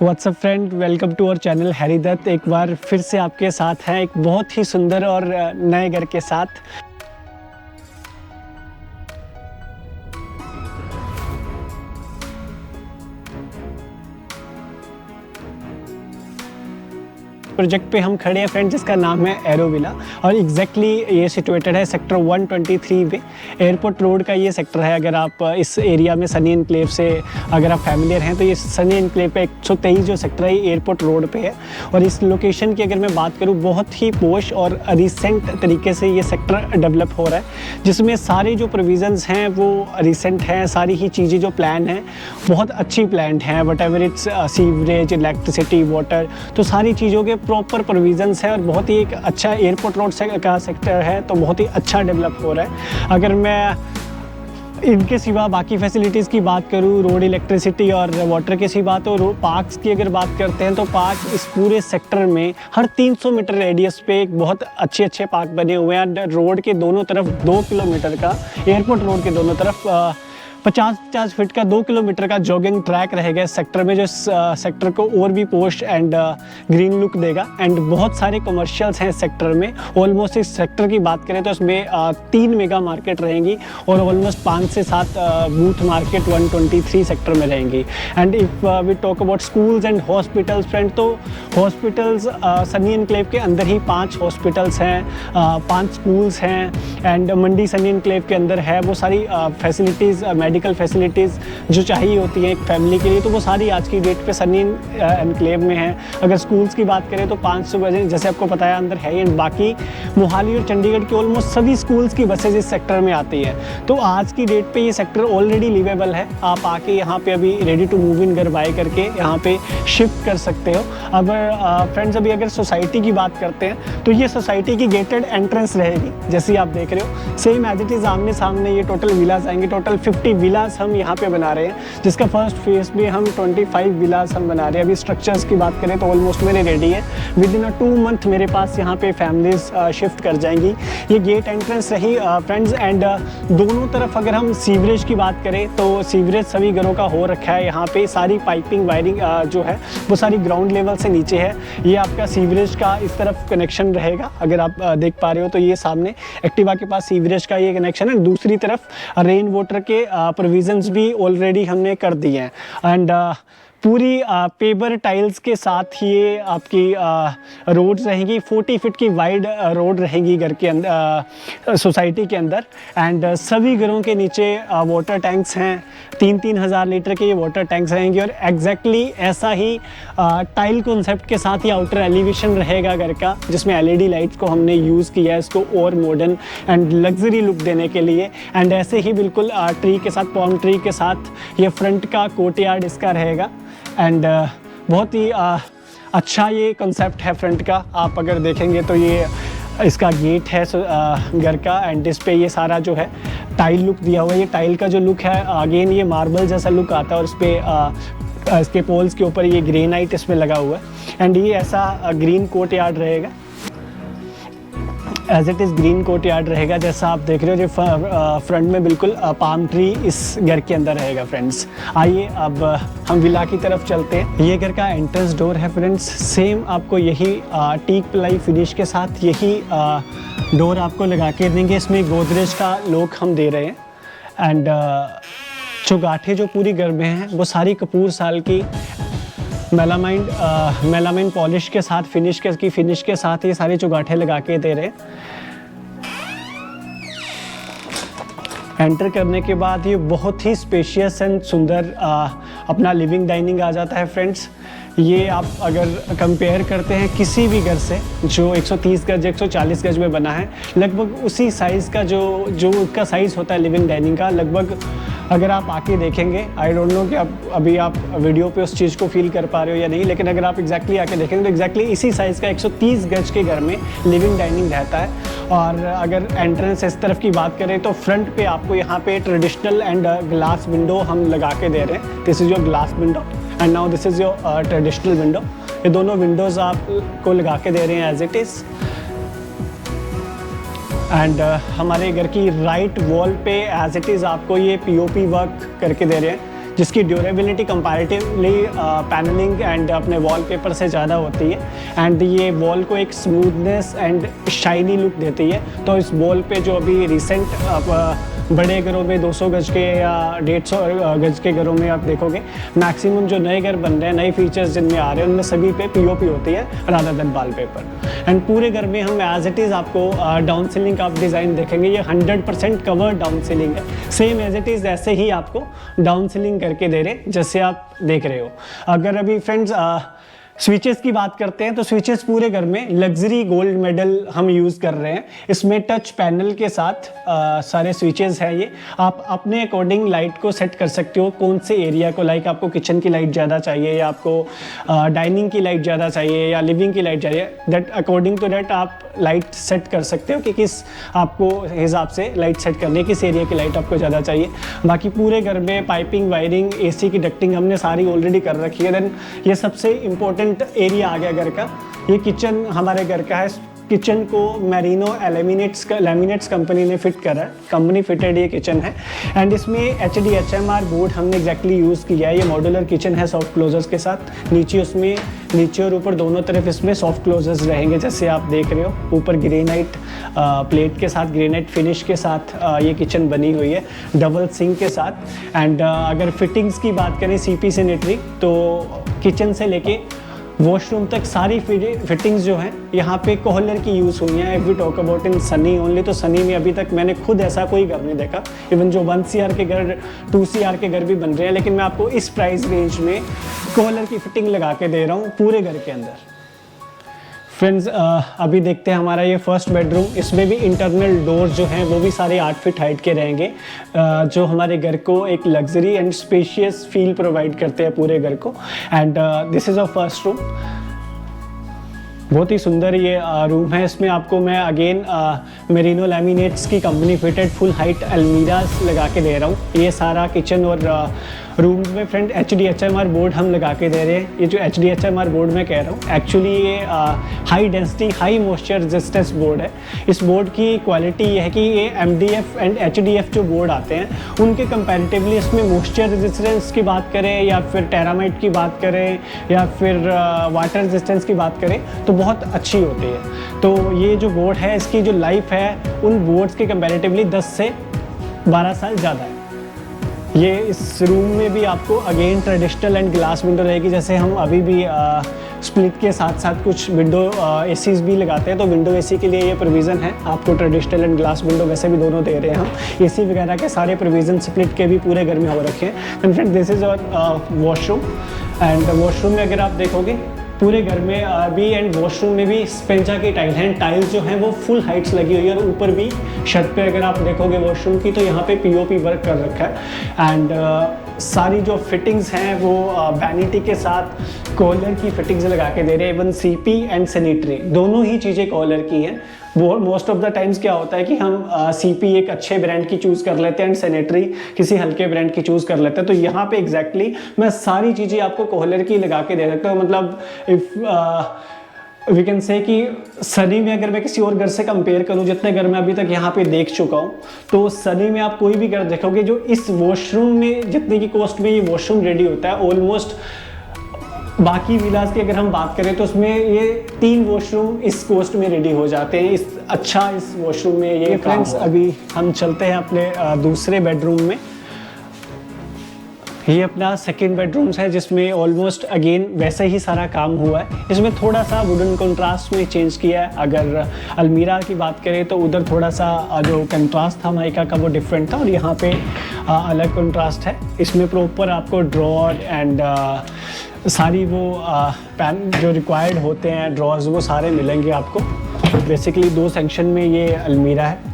WhatsApp friend, welcome to our channel Harry Dutt. एक बार फिर से आपके साथ हैं एक बहुत ही सुंदर और नए घर के साथ। प्रोजेक्ट पे हम खड़े हैं फ्रेंड, जिसका नाम है एरो विला और एग्जैक्टली ये सिचुएटेड है सेक्टर 123 पे। एयरपोर्ट रोड का ये सेक्टर है। अगर आप इस एरिया में सनी एनक्लेव से अगर आप फैमिलियर हैं तो ये सनी एनक्लेव पे 123 जो सेक्टर है ये एयरपोर्ट रोड पे है। और इस लोकेशन की अगर मैं बात करूँ, बहुत ही पोश और रिसेंट तरीके से ये सेक्टर डेवलप हो रहा है, जिसमें सारे जो प्रोविजंस हैं वो रिसेंट हैं। सारी ही चीज़ें जो प्लान हैं बहुत अच्छी प्लान हैं, what ever its sewerage, electricity, water, तो सारी चीज़ों के प्रॉपर प्रोविजंस है और बहुत ही एक अच्छा एयरपोर्ट रोड का सेक्टर है, तो बहुत ही अच्छा डेवलप हो रहा है। अगर मैं इनके सिवा बाकी फैसिलिटीज़ की बात करूँ, रोड, इलेक्ट्रिसिटी और वाटर के सिवा, तो पार्क्स की अगर बात करते हैं तो पार्क इस पूरे सेक्टर में हर 300 मीटर रेडियस पे एक बहुत अच्छे पार्क बने हुए हैं। रोड के दोनों तरफ 2 किलोमीटर का, एयरपोर्ट रोड के दोनों तरफ 50 फीट का 2 किलोमीटर का जॉगिंग ट्रैक रहेगा इस सेक्टर में, जो सेक्टर को और भी पोस्ट एंड ग्रीन लुक देगा। एंड बहुत सारे कमर्शियल्स हैं इस सेक्टर में। ऑलमोस्ट इस सेक्टर की बात करें तो इसमें 3 मेगा मार्केट रहेंगी और ऑलमोस्ट 5 से 7 बूथ मार्केट 123 सेक्टर में रहेंगी। And if we talk about schools and hospitals friend, तो हॉस्पिटल्स सनी एनक्लेव के अंदर ही 5 हॉस्पिटल्स हैं, 5 स्कूल्स हैं। एंड मंडी सनी एनक्लेव के अंदर है वो सारी फैसिलिटीज़, मेडिकल फैसिलिटीज़ जो चाहिए होती हैं एक फैमिली के लिए, तो वो सारी आज की डेट पे सनी एनक्लेव में है। अगर स्कूल्स की बात करें तो 500 बजे जैसे आपको पता है अंदर है। एंड बाकी मोहाली और चंडीगढ़ के ऑलमोस्ट सभी स्कूल्स की बसेज इस सेक्टर में आती है। तो आज की डेट पे ये सेक्टर ऑलरेडी लिवेबल है। आप आके यहाँ पे अभी रेडी टू मूव इन घर बाय करके यहाँ पे शिफ्ट कर सकते हो। अगर फ्रेंड्स अभी अगर सोसाइटी की बात करते हैं तो ये सोसाइटी की गेटेड एंट्रेंस रहेगी, जैसे आप देख रहे हो सेम एज इट इज़। आमने सामने ये टोटल विलास आएंगे। टोटल 50 विलास हम यहाँ पे बना रहे हैं, जिसका फर्स्ट फेज में हम 25 विलास हम बना रहे हैं। अभी स्ट्रक्चर्स की बात करें तो ऑलमोस्ट मेरे रेडी है। विद इन 2 मंथ मेरे पास यहाँ पे फैमिलीज शिफ्ट कर जाएंगी। ये गेट एंट्रेंस रही फ्रेंड्स। एंड दोनों तरफ अगर हम सीवरेज की बात करें तो सीवरेज सभी घरों का हो रखा है। यहाँ पे सारी पाइपिंग वायरिंग जो है वो सारी ग्राउंड लेवल से नीचे है। ये आपका सीवरेज का इस तरफ कनेक्शन रहेगा। अगर आप देख पा रहे हो तो ये सामने एक्टिवा के पास सीवरेज का ये कनेक्शन है। दूसरी तरफ रेन वाटर के प्रोविजंस भी ऑलरेडी हमने कर दिए हैं। एंड पूरी पेपर टाइल्स के साथ ये आपकी रोड्स रहेंगी। 40 फीट की वाइड रोड रहेगी घर के अंदर, सोसाइटी के अंदर। एंड सभी घरों के नीचे वाटर टैंक्स हैं। 3-3 हज़ार लीटर के ये वाटर टैंक्स रहेंगे। और एग्जैक्टली ऐसा ही टाइल कॉन्सेप्ट के साथ ही आउटर एलिवेशन रहेगा घर का, जिसमें LED लाइट्स को हमने यूज़ किया है इसको और मॉडर्न एंड लग्जरी लुक देने के लिए। एंड ऐसे ही बिल्कुल ट्री के साथ, पॉम ट्री के साथ ये फ्रंट का कोर्टयार्ड इसका रहेगा। एंड बहुत ही अच्छा ये कंसेप्ट है फ्रंट का। आप अगर देखेंगे तो ये इसका गेट है घर का। एंड इस पे ये सारा जो है टाइल लुक दिया हुआ है। ये टाइल का जो लुक है अगेन ये मार्बल जैसा लुक आता है। और इस पे इसके पोल्स के ऊपर ये ग्रेनाइट इसमें लगा हुआ है। एंड ये ऐसा ग्रीन कोर्टयार्ड रहेगा, as it is green courtyard रहेगा जैसा आप देख रहे हो। जो फ्रंट में बिल्कुल पाम ट्री इस घर के अंदर रहेगा फ्रेंड्स। आइए अब हम विला की तरफ चलते हैं। ये घर का एंट्रेंस डोर है फ्रेंड्स। सेम आपको यही टीक प्लाई फिनिश के साथ यही डोर आपको लगा के देंगे। इसमें गोदरेज का लॉक हम दे रहे हैं। एंड चौगाठे जो पूरी घर में हैं वो सारी कपूर साल की मेलामाइन पॉलिश के साथ फिनिश के साथ ये सारे चौगाठे लगा के दे रहे हैं। एंटर करने के बाद ये बहुत ही स्पेशियस एंड सुंदर अपना लिविंग डाइनिंग आ जाता है फ्रेंड्स। ये आप अगर कंपेयर करते हैं किसी भी घर से जो 130 गज 140 गज में बना है, लगभग उसी साइज़ का जो उसका साइज़ होता है लिविंग डाइनिंग का, लगभग अगर आप आके देखेंगे, आई डोंट नो कि अभी आप वीडियो पे उस चीज़ को फील कर पा रहे हो या नहीं, लेकिन अगर आप एग्जैक्टली आके देखेंगे तो एग्जैक्टली इसी साइज़ का 130 गज के घर में लिविंग डाइनिंग रहता है। और अगर एंट्रेंस इस तरफ की बात करें तो फ्रंट पे आपको यहाँ पे ट्रेडिशनल एंड ग्लास विंडो हम लगा के दे रहे हैं। This is your glass window and now this is your traditional window. ये दोनों विंडोज़ आपको लगा के दे रहे हैं एज इट इज़। एंड हमारे घर की राइट वॉल पे एज इट इज़ आपको ये POP वर्क करके दे रहे हैं। जिसकी ड्यूरेबिलिटी कंपैरेटिवली पैनलिंग एंड अपने वॉलपेपर से ज़्यादा होती है, एंड ये वॉल को एक स्मूथनेस एंड शाइनी लुक देती है। तो इस वॉल पे जो अभी रिसेंट बड़े घरों में 200 गज के या 150 गज के घरों में आप देखोगे, मैक्सिमम जो नए घर बन रहे हैं, नए फीचर्स जिनमें आ रहे हैं, उनमें सभी पे पीओपी होती है रादर देन वॉलपेपर। एंड पूरे घर में हम एज इट इज़ आपको डाउन सीलिंग का आप डिज़ाइन देखेंगे, ये 100% कवर्ड डाउन सीलिंग है, सेम एज इट इज़ ऐसे ही आपको डाउन सीलिंग करके दे रहे जैसे आप देख रहे हो। अगर अभी फ्रेंड्स स्विचेस की बात करते हैं तो स्विचेस पूरे घर में लग्जरी गोल्ड मेडल हम यूज़ कर रहे हैं। इसमें टच पैनल के साथ सारे स्विचेस हैं। ये आप अपने अकॉर्डिंग लाइट को सेट कर सकते हो, कौन से एरिया को, लाइक आपको किचन की लाइट ज़्यादा चाहिए या आपको डाइनिंग की लाइट ज़्यादा चाहिए या लिविंग की लाइट चाहिए, दैट अकॉर्डिंग टू दैट आप लाइट सेट कर सकते हो कि किस आपको हिसाब से लाइट सेट करनी है, किस एरिया की लाइट आपको ज़्यादा चाहिए। बाकी पूरे घर में पाइपिंग, वायरिंग, एसी की डक्टिंग हमने सारी ऑलरेडी कर रखी है। देन ये सबसे इम्पोर्टेंट एरिया आ गया घर का, ये किचन हमारे घर का है। किचन को मैरिनो लैमिनेट्स कंपनी ने फिट करा है, कंपनी फिटेड ये किचन है। एंड इसमें HDHMR बोर्ड हमने एग्जैक्टली यूज़ किया है। ये मॉड्यूलर किचन है सॉफ्ट क्लोजर्स के साथ। नीचे और ऊपर दोनों तरफ इसमें सॉफ्ट क्लोजर्स रहेंगे, जैसे आप देख रहे हो। ऊपर ग्रेनाइट प्लेट के साथ, ग्रेनाइट फिनिश के साथ ये किचन बनी हुई है, डबल सिंक के साथ। एंड अगर फिटिंग्स की बात करें CP सैनिटरी, तो किचन से लेके वॉशरूम तक सारी फिटिंग्स जो हैं यहाँ पे कोहलर की यूज़ हुई हैं। If we talk about in Sunny only, तो सनी में अभी तक मैंने खुद ऐसा कोई घर नहीं देखा। इवन जो 1 CR के घर, 2 CR के घर भी बन रहे हैं, लेकिन मैं आपको इस प्राइस रेंज में कोहलर की फिटिंग लगा के दे रहा हूँ पूरे घर के अंदर। फ्रेंड्स अभी देखते हैं हमारा ये फर्स्ट बेडरूम। इसमें भी इंटरनल डोर्स जो हैं वो भी सारे 8 फीट हाइट के रहेंगे, जो हमारे घर को एक luxury and spacious feel provide करते हैं पूरे घर को। And this is a first room. बहुत ही सुंदर ये रूम है। इसमें आपको मैं अगेन मेरिनो लैमिनेट्स की कंपनी फिटेड फुल हाइट अलमीरास लगा के दे रहा हूँ। ये सारा किचन और रूम्स में फ्रेंड HDHMR बोर्ड हम लगा के दे रहे हैं। ये जो HDHMR बोर्ड मैं कह रहा हूँ, एक्चुअली ये high density high moisture resistance board है। इस बोर्ड की क्वालिटी ये है कि ये MDF एंड HDF जो बोर्ड आते हैं उनके कंपैरेटिवली इसमें मॉइस्चर रेजिस्टेंस की बात करें या फिर टेरामाइट की बात करें या फिर वाटर रेजिस्टेंस की बात करें तो बहुत अच्छी होती है। तो ये जो बोर्ड है, इसकी जो लाइफ है उन बोर्ड्स के कंपैरेटिवली 10 से 12 साल ज़्यादा है। ये इस रूम में भी आपको again traditional and glass window रहेगी। जैसे हम अभी भी स्प्लिट के साथ साथ कुछ विंडो एसीज भी लगाते हैं, तो विंडो एसी के लिए ये प्रोविज़न है। आपको ट्रेडिशनल एंड ग्लास विंडो वैसे भी दोनों दे रहे हैं हम। एसी वगैरह के सारे प्रोविज़न स्प्लिट के भी पूरे घर में हो रखे हैं। And friend this is our washroom. And washroom में अगर आप देखोगे पूरे घर में भी एंड वॉशरूम में भी स्पेंजा की टाइल हैं। टाइल्स जो हैं वो फुल हाइट्स लगी हुई है और ऊपर भी छत पे अगर आप देखोगे वॉशरूम की, तो यहाँ पे POP वर्क कर रखा है। एंड सारी जो फिटिंग्स हैं वो वैनिटी के साथ कोहलर की फिटिंग्स लगा के दे रहे हैं। इवन CP एंड सैनिटरी दोनों ही चीज़ें कोहलर की हैं। वो मोस्ट ऑफ द टाइम्स क्या होता है कि हम CP एक अच्छे ब्रांड की चूज़ कर लेते हैं एंड सैनिटरी किसी हल्के ब्रांड की चूज़ कर लेते हैं। तो यहाँ पे एग्जैक्टली मैं सारी चीज़ें आपको कोहलर की लगा के दे सकता हूँ। मतलब इफ़ वी कैन से कि सनी में अगर मैं किसी और घर से कंपेयर करूं, जितने घर मैं अभी तक यहाँ पे देख चुका हूँ, तो सनी में आप कोई भी घर देखोगे जो इस वॉशरूम में जितने की कॉस्ट में ये वॉशरूम रेडी होता है, ऑलमोस्ट बाकी विलास की अगर हम बात करें तो उसमें ये 3 वॉशरूम इस कॉस्ट में रेडी हो जाते हैं। इस वॉशरूम में ये फ्रेंड्स अभी हम चलते हैं अपने दूसरे बेडरूम में। ये अपना सेकेंड बेडरूम्स है जिसमें ऑलमोस्ट अगेन वैसे ही सारा काम हुआ है। इसमें थोड़ा सा वुडन कंट्रास्ट में चेंज किया है। अगर अलमीरा की बात करें तो उधर थोड़ा सा जो कंट्रास्ट था माइका का वो डिफरेंट था और यहाँ पे अलग कंट्रास्ट है। इसमें प्रॉपर आपको ड्रॉर एंड सारी वो पैन जो रिक्वायर्ड होते हैं ड्रॉर्स वो सारे मिलेंगे आपको। बेसिकली 2 सेक्शन में ये अलमीरा है,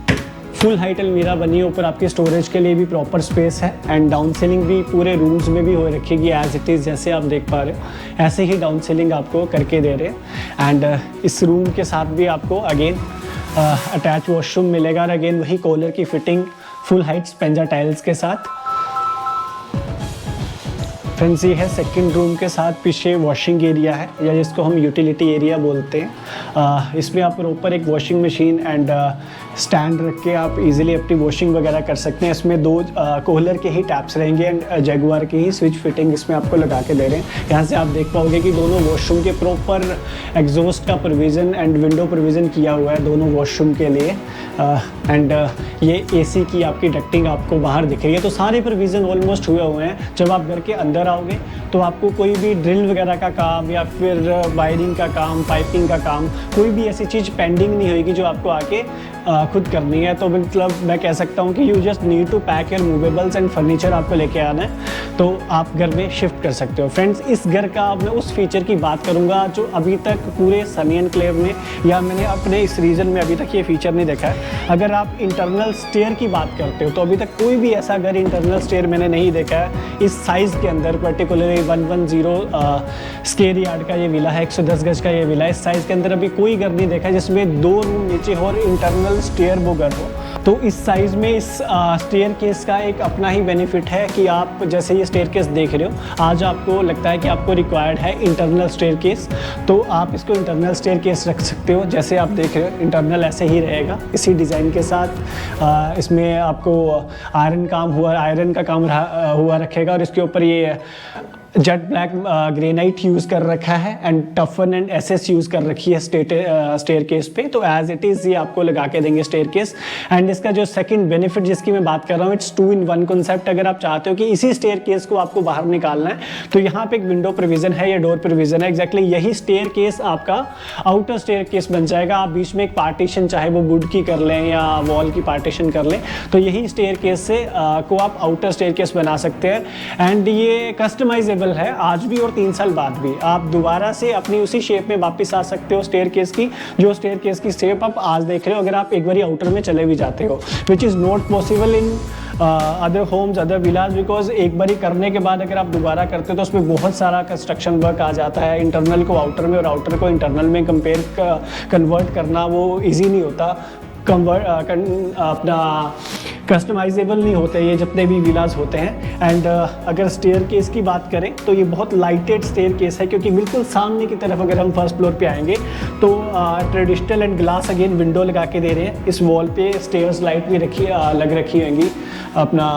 फुल हाइट अलमीरा बनी है। ऊपर आपके स्टोरेज के लिए भी प्रॉपर स्पेस है एंड डाउन सीलिंग भी पूरे रूम्स में भी हो रखेगी एज इट इज़। जैसे आप देख पा रहे हो ऐसे ही डाउन सीलिंग आपको करके दे रहे हैं। एंड इस रूम के साथ भी आपको अगेन अटैच वॉशरूम मिलेगा और अगेन वही कोहलर की फिटिंग फुल हाइट स्पेंजा टाइल्स के साथ। फ्रेंड्स ये है सेकंड रूम के साथ पीछे वॉशिंग एरिया है या जिसको हम यूटिलिटी एरिया बोलते हैं। इसमें आप ऊपर एक वॉशिंग मशीन एंड स्टैंड रख के आप इजीली अपनी वॉशिंग वगैरह कर सकते हैं। इसमें 2 कोहलर के ही टैप्स रहेंगे एंड जगुआर की ही स्विच फिटिंग इसमें आपको लगा के दे रहे हैं। यहाँ से आप देख पाओगे कि दोनों वॉशरूम के प्रॉपर एग्जॉस्ट का प्रोविज़न एंड विंडो प्रोविज़न किया हुआ है दोनों वॉशरूम के लिए। एंड ये एसी की आपकी डक्टिंग आपको बाहर दिख रही है। तो सारे प्रोविज़न ऑलमोस्ट हुए हुए हैं। जब आप घर के अंदर आओगे तो आपको कोई भी ड्रिल वगैरह का काम या फिर वायरिंग का काम, पाइपिंग का काम, कोई भी ऐसी चीज़ पेंडिंग नहीं होगी जो आपको आके खुद करनी है। तो मतलब मैं कह सकता हूँ कि you just need to pack your movables and furniture आपको लेके आना है तो आप घर में शिफ्ट कर सकते हो। फ्रेंड्स, इस घर का मैं उस फीचर की बात करूँगा जो अभी तक पूरे सनी एनक्लेव में या मैंने अपने इस रीजन में अभी तक ये फीचर नहीं देखा है। अगर आप इंटरनल स्टेयर की बात करते हो तो अभी तक कोई भी ऐसा घर इंटरनल स्टेयर मैंने नहीं देखा है इस साइज़ के अंदर। पर्टिकुलरली 110 स्क्वायर यार्ड का ये विला है, 110 गज का ये विला है। इस साइज़ के अंदर अभी कोई घर नहीं देखा जिसमें 2 रूम नीचे हो और इंटरनल स्टेयर वो घर हो। तो इस साइज़ में इस स्टेयर केस का एक अपना ही बेनिफिट है कि आप जैसे ये स्टेयर केस देख रहे हो, आज आपको लगता है कि आपको रिक्वायर्ड है इंटरनल स्टेयर केस, तो आप इसको इंटरनल स्टेयर केस रख सकते हो। जैसे आप देख रहे हो इंटरनल ऐसे ही रहेगा इसी डिज़ाइन के साथ। इसमें आपको आयरन का काम हुआ रखेगा और इसके ऊपर ये जेट ब्लैक ग्रेनाइट यूज़ कर रखा है एंड टफन एंड एसएस यूज़ कर रखी है स्टेयर केस पे। तो एज इट इज़ ये आपको लगा के देंगे स्टेयर केस। एंड इसका जो सेकंड बेनिफिट जिसकी मैं बात कर रहा हूँ, इट्स 2 in 1 कॉन्सेप्ट। अगर आप चाहते हो कि इसी स्टेयर केस को आपको बाहर निकालना है तो यहाँ पे एक विंडो प्रोविज़न है या डोर प्रोविज़न है। एग्जैक्टली यही स्टेयर केस आपका आउटर स्टेयर केस बन जाएगा। आप बीच में एक पार्टीशन चाहे वो वुड की कर लें या वॉल की पार्टीशन कर लें तो यही स्टेयर केस से को आप आउटर स्टेयर केस बना सकते हैं। एंड ये कस्टमाइजेबल है आज भी और 3 साल बाद भी। आप दोबारा से अपनी उसी शेप में वापस आ सकते हो स्टेयर केस की, जो स्टेयर केस की शेप आप आज देख रहे हो अगर आप एक बारी आउटर में चले भी जाते हो, which is not possible in other homes, other villas, because एक बारी करने के बाद अगर आप दोबारा करते हो तो उसमें बहुत सारा कंस्ट्रक्शन वर्क आ जाता है। इंटरनल को आउटर में और आउटर को इंटरनल में कन्वर्ट करना वो ईजी नहीं होता, अपना कस्टमाइजेबल नहीं होते ये जितने भी विलाज होते हैं। एंड अगर स्टेयर केस की बात करें तो ये बहुत लाइटेड स्टेयर केस है क्योंकि बिल्कुल सामने की तरफ अगर हम फर्स्ट फ्लोर पे आएंगे तो traditional and glass again window लगा के दे रहे हैं। इस वॉल पे स्टेयर्स लाइट भी लग रखी होंगी अपना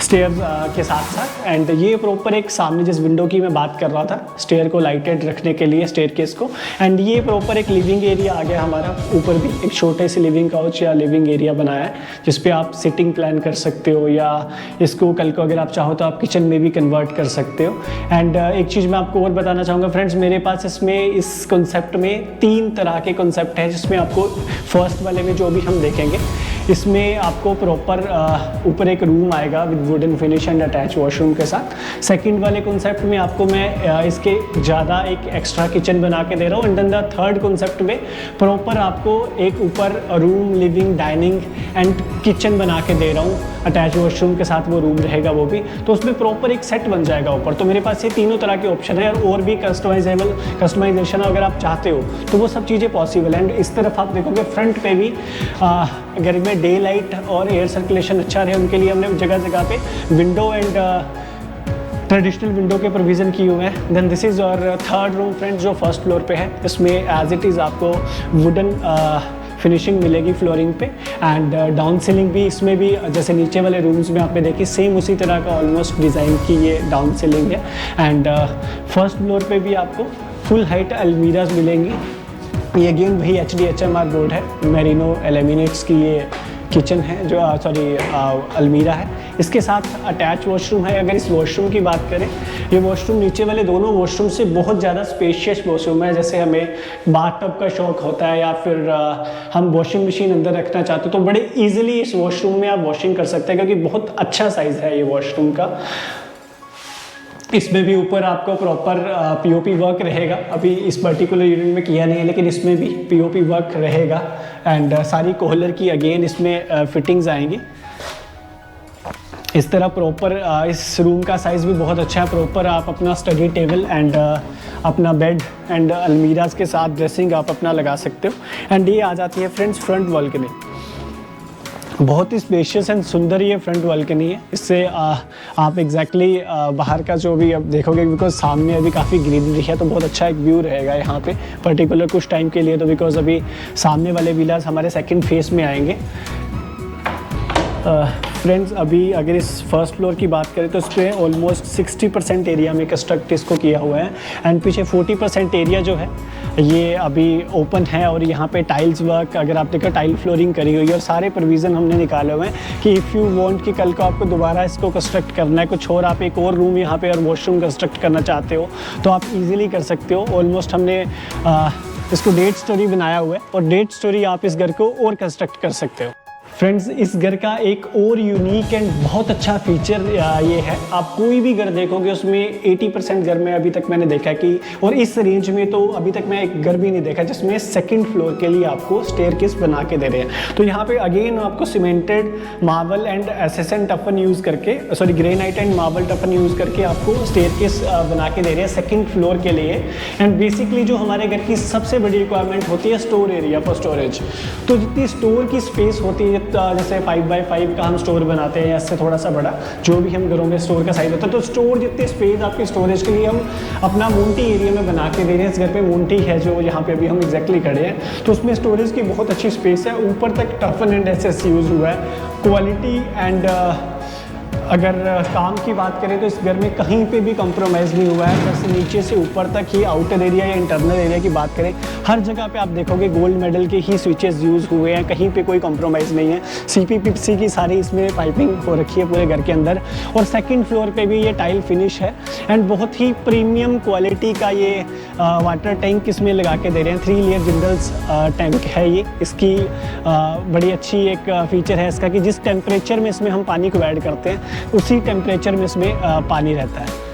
स्टेयर के साथ साथ। एंड ये प्रॉपर एक सामने जिस विंडो की मैं बात कर रहा था स्टेयर को लाइटेड रखने के लिए स्टेयर केस को। एंड ये प्रॉपर एक लिविंग एरिया आ गया हमारा। ऊपर भी एक छोटे से लिविंग काउच या लिविंग एरिया बनाया है जिस पे आप सिटिंग प्लान कर सकते हो या इसको कल को अगर आप चाहो तो आप किचन में भी कन्वर्ट कर सकते हो। एंड एक चीज़ मैं आपको और बताना चाहूँगा फ्रेंड्स, मेरे पास इसमें इस कॉन्सेप्ट में 3 तरह के कॉन्सेप्ट हैं जिसमें आपको फर्स्ट वाले में जो भी हम देखेंगे इसमें आपको प्रॉपर ऊपर एक रूम आएगा with wooden finish and attach washroom के साथ। सेकंड वाले कॉन्सेप्ट में आपको मैं इसके ज़्यादा एक एक्स्ट्रा किचन बना के दे रहा हूँ। And then the third concept में प्रॉपर आपको एक ऊपर room, living, dining and kitchen बना के दे रहा हूँ अटैच वॉशरूम के साथ। वो रूम रहेगा वो भी, तो उसमें प्रॉपर एक सेट बन जाएगा ऊपर। तो मेरे पास ये तीनों तरह के ऑप्शन है और भी कस्टमाइजेशन अगर आप चाहते हो तो वो सब चीज़ें पॉसिबल है। एंड इस तरफ आप देखोगे फ्रंट पे भी घर में डे लाइट और एयर सर्कुलेशन अच्छा रहे उनके लिए हमने जगह जगह पे विंडो एंड ट्रेडिशनल विंडो के प्रोविज़न किए हुए हैं। देन दिस इज़ और थर्ड रूम फ्रेंड्स जो फर्स्ट फ्लोर पे है। इसमें एज इट इज़ आपको वुडन फिनिशिंग मिलेगी फ्लोरिंग पे एंड डाउन सीलिंग भी इसमें भी जैसे नीचे वाले रूम्स में आपने देखी सेम उसी तरह का ऑलमोस्ट डिज़ाइन की ये डाउन सीलिंग है। एंड फर्स्ट फ्लोर पे भी आपको फुल हाइट अलमीराज मिलेंगी। ये अगेन वही HDHMR बोर्ड है, मेरिनो एल्यूमिनेट्स की ये किचन है जो अलमीरा है। इसके साथ अटैच वॉशरूम है। अगर इस वॉशरूम की बात करें, ये वॉशरूम नीचे वाले दोनों वॉशरूम से बहुत ज़्यादा स्पेशियस वॉशरूम है। जैसे हमें बाथटब का शौक होता है या फिर हम वॉशिंग मशीन अंदर रखना चाहते हो तो बड़े ईजिली इस वॉशरूम में आप वॉशिंग कर सकते हैं क्योंकि बहुत अच्छा साइज़ है ये वॉशरूम का। इसमें भी ऊपर आपको प्रॉपर POP वर्क रहेगा। अभी इस पर्टिकुलर यूनिट में किया नहीं है लेकिन इसमें भी POP वर्क रहेगा। एंड सारी कोहलर की अगेन इसमें फिटिंग्स आएंगी। इस तरह प्रॉपर इस रूम का साइज़ भी बहुत अच्छा है। प्रॉपर आप अपना स्टडी टेबल एंड अपना बेड एंड अलमीराज के साथ ड्रेसिंग आप अपना लगा सकते हो। एंड ये आ जाती है फ्रेंड्स फ्रंट बालकनी। बहुत ही स्पेशियस एंड सुंदर ये फ्रंट बालकनी है। इससे आप एग्जैक्टली बाहर का जो भी अब देखोगे, बिकॉज सामने अभी काफ़ी ग्रीनरी है तो बहुत अच्छा एक व्यू रहेगा यहाँ पे पर्टिकुलर कुछ टाइम के लिए। तो बिकॉज अभी सामने वाले विलास हमारे सेकंड फेज में आएंगे। फ्रेंड्स, अभी अगर इस फर्स्ट फ्लोर की बात करें तो इस पर ऑलमोस्ट 60% एरिया में कंस्ट्रक्ट इसको किया हुआ है एंड पीछे 40% एरिया जो है ये अभी ओपन है। और यहाँ पे टाइल्स वर्क अगर आप देखो टाइल फ्लोरिंग करी हुई है और सारे प्रोविज़न हमने निकाले हुए हैं कि इफ़ यू वांट कि कल को आपको दोबारा इसको कंस्ट्रक्ट करना है, कुछ और आप एक और रूम यहाँ पे और वॉशरूम कंस्ट्रक्ट करना चाहते हो तो आप ईजिली कर सकते हो। ऑलमोस्ट हमने इसको 1.5 स्टोरी बनाया हुआ है और 1.5 स्टोरी आप इस घर को और कंस्ट्रक्ट कर सकते हो। फ्रेंड्स, इस घर का एक और यूनिक एंड बहुत अच्छा फीचर ये है, आप कोई भी घर देखोगे उसमें 80% घर में अभी तक मैंने देखा कि, और इस रेंज में तो अभी तक मैं एक घर भी नहीं देखा जिसमें सेकंड फ्लोर के लिए आपको स्टेयरकेस बना के दे रहे हैं। तो यहाँ पे अगेन आपको cemented marble and SSN toughen use करके, sorry granite and marble toughen use करके आपको स्टेयरकेस बना के दे रहे हैं सेकेंड फ्लोर के लिए। एंड बेसिकली जो हमारे घर की सबसे बड़ी रिक्वायरमेंट होती है स्टोर एरिया फॉर स्टोरेज। तो जितनी स्टोर की स्पेस होती है, जैसे 5x5 का हम स्टोर बनाते हैं, इससे थोड़ा सा बड़ा जो भी हम घरों में स्टोर का साइज होता है, तो स्टोर जितनी स्पेस आपकी स्टोरेज के लिए हम अपना मोन्टी एरिया में बना के दे रहे हैं। इस घर पे मोन्टी है जो यहाँ पे अभी हम एग्जैक्टली खड़े हैं, तो उसमें स्टोरेज की बहुत अच्छी स्पेस है। ऊपर तक टफन एंड एसएस यूज़ हुआ है। क्वालिटी एंड अगर काम की बात करें तो इस घर में कहीं पे भी कॉम्प्रोमाइज़ नहीं हुआ है। बस नीचे से ऊपर तक ही, आउटर एरिया या इंटरनल एरिया की बात करें, हर जगह पे आप देखोगे गोल्ड मेडल के ही स्विचेस यूज़ हुए हैं, कहीं पे कोई कॉम्प्रोमाइज़ नहीं है। CPPC की सारी इसमें पाइपिंग हो रखी है पूरे घर के अंदर। और सेकंड फ्लोर पे भी ये टाइल फिनिश है एंड बहुत ही प्रीमियम क्वालिटी का ये वाटर टैंक इसमें लगा के दे रहे हैं। 3 लेयर जिंदल्स टैंक है ये। इसकी बड़ी अच्छी एक फीचर है इसका कि जिस टेम्परेचर में इसमें हम पानी को ऐड करते हैं उसी टेम्परेचर में इसमें पानी रहता है।